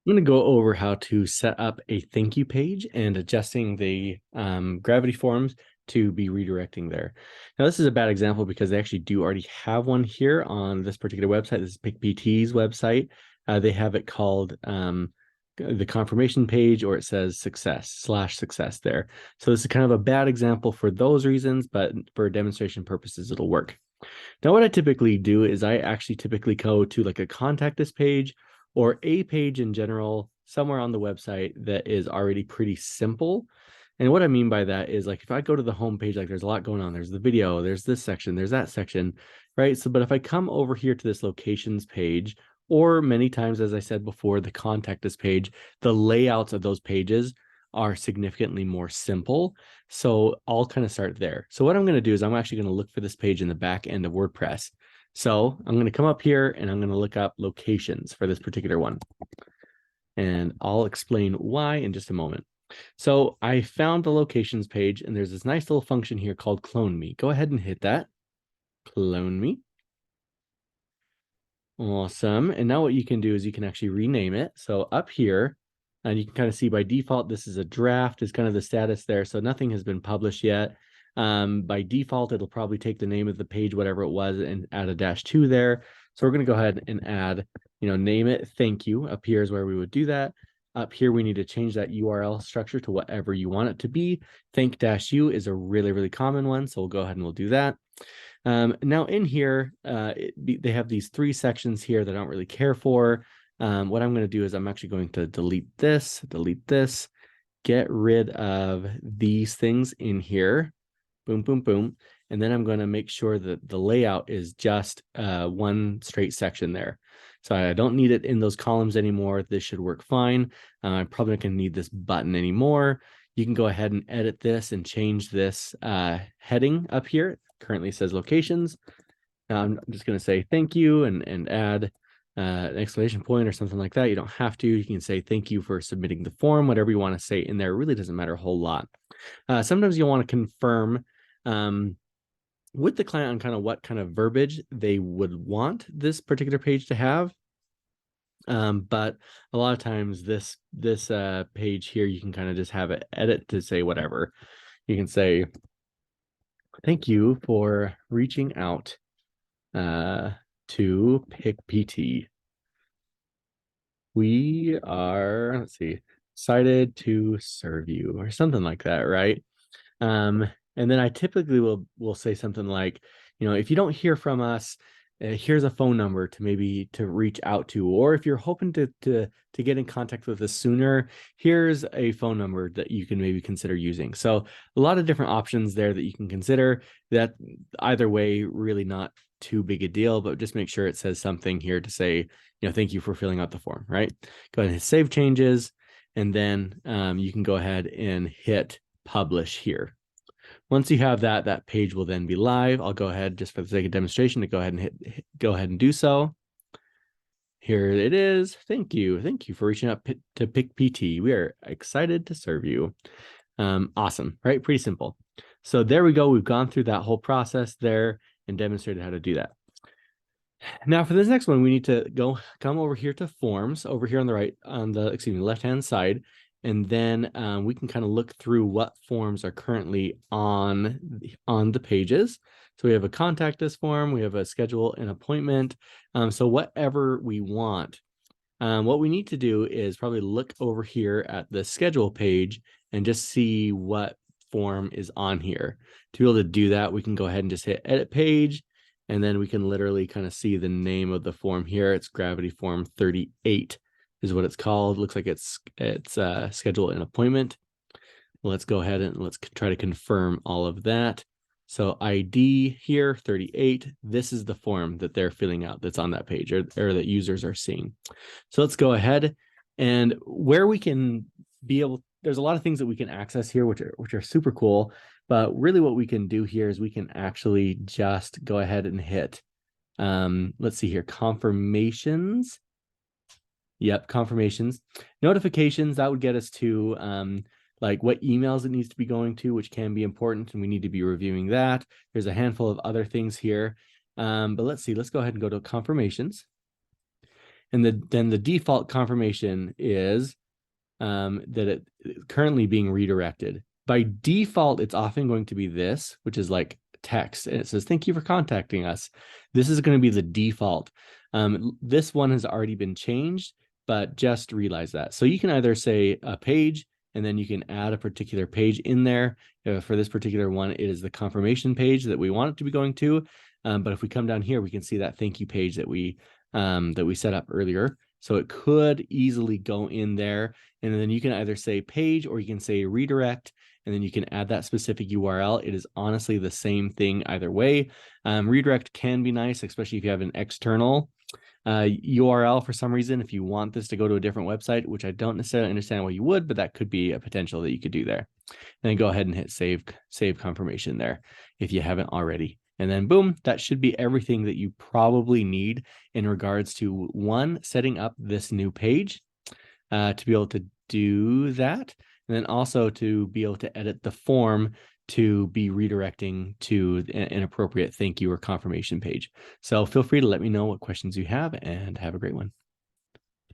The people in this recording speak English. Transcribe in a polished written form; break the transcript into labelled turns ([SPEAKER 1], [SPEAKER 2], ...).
[SPEAKER 1] I'm going to go over how to set up a thank you page and adjusting the gravity forms to be redirecting there. Now, this is a bad example because they actually do already have one here on this particular website. This is PickPT's website. They have it called the confirmation page, or it says success/success there. So this is kind of a bad example for those reasons, but for demonstration purposes, it'll work. Now, what I typically do is I actually typically go to like a contact us page or a page in general somewhere on the website that is already pretty simple. And what I mean by that is, like, if I go to the home page, like there's a lot going on. There's the video, there's this section, there's that section, right? So, but if I come over here to this locations page, or many times, as I said before, the contact us page, the layouts of those pages are significantly more simple. So I'll kind of start there. So what I'm going to do is I'm actually going to look for this page in the back end of WordPress. So I'm going to come up here and I'm going to look up locations for this particular one. And I'll explain why in just a moment. So I found the locations page, and there's this nice little function here called clone me. Go ahead and hit that. Clone me. Awesome. And now what you can do is you can actually rename it. So up here, and you can kind of see by default, this is a draft, is kind of the status there. So nothing has been published yet. By default, it'll probably take the name of the page, whatever it was, and add a -2 there. So we're going to go ahead and add, name it thank you. Up here is where we would do that. Up here, we need to change that URL structure to whatever you want it to be. Thank-u is a really, really common one. So we'll go ahead and we'll do that. Now in here, they have these 3 sections here that I don't really care for. What I'm going to do is I'm actually going to delete this, get rid of these things in here. Boom, boom, boom. And then I'm going to make sure that the layout is just one straight section there. So I don't need it in those columns anymore. This should work fine. I'm probably not going to need this button anymore. You can go ahead and edit this and change this heading up here. Currently says locations. I'm just going to say thank you and add an exclamation point or something like that. You don't have to. You can say thank you for submitting the form, whatever you want to say in there. It really doesn't matter a whole lot. Sometimes you'll want to confirm with the client on kind of what kind of verbiage they would want this particular page to have. But a lot of times this page here, you can kind of just have it edit to say whatever. You can say, thank you for reaching out to PickPT. We are, let's see, excited to serve you, or something like that, right? And then I typically will say something like, if you don't hear from us, here's a phone number to reach out to, or if you're hoping to get in contact with us sooner, here's a phone number that you can maybe consider using. So a lot of different options there that you can consider. That either way, really not too big a deal, but just make sure it says something here to say, thank you for filling out the form, right? Go ahead and hit save changes, and then you can go ahead and hit publish here. Once you have that page will then be live. I'll go ahead, just for the sake of demonstration, to go ahead and do so. Here it is. Thank you for reaching out to PickPT. We are excited to serve you. Awesome, right? Pretty simple. So there we go. We've gone through that whole process there and demonstrated how to do that. Now for this next one, we need to come over here to forms, over here on the left-hand side. And then we can kind of look through what forms are currently on the pages. So we have a contact us form, we have a schedule an appointment. So whatever we want. What we need to do is probably look over here at the schedule page and just see what form is on here. To be able to do that, we can go ahead and just hit edit page, and then we can literally kind of see the name of the form here. It's Gravity Form 38 is what it's called. Looks like it's schedule an appointment. Let's go ahead and let's try to confirm all of that. So ID here, 38. This is the form that they're filling out that's on that page, or that users are seeing. So let's go ahead, and where we can be able, there's a lot of things that we can access here, which are super cool. But really what we can do here is we can actually just go ahead and hit, let's see here, confirmations. Yep, confirmations. Notifications, that would get us to like what emails it needs to be going to, which can be important, and we need to be reviewing that. There's a handful of other things here. But let's see, let's go ahead and go to confirmations. And then the default confirmation is that it currently being redirected. By default, it's often going to be this, which is like text, and it says, "Thank you for contacting us." This is going to be the default. This one has already been changed, but just realize that. So you can either say a page, and then you can add a particular page in there. For this particular one, it is the confirmation page that we want it to be going to. But if we come down here, we can see that thank you page that we set up earlier. So it could easily go in there, and then you can either say page or you can say redirect, and then you can add that specific URL. It is honestly the same thing either way. Redirect can be nice, especially if you have an external URL for some reason, if you want this to go to a different website, which I don't necessarily understand why you would, but that could be a potential that you could do there. And then go ahead and hit save confirmation there if you haven't already. And then boom, that should be everything that you probably need in regards to one, setting up this new page to be able to do that. And then also to be able to edit the form to be redirecting to an appropriate thank you or confirmation page. So feel free to let me know what questions you have, and have a great one.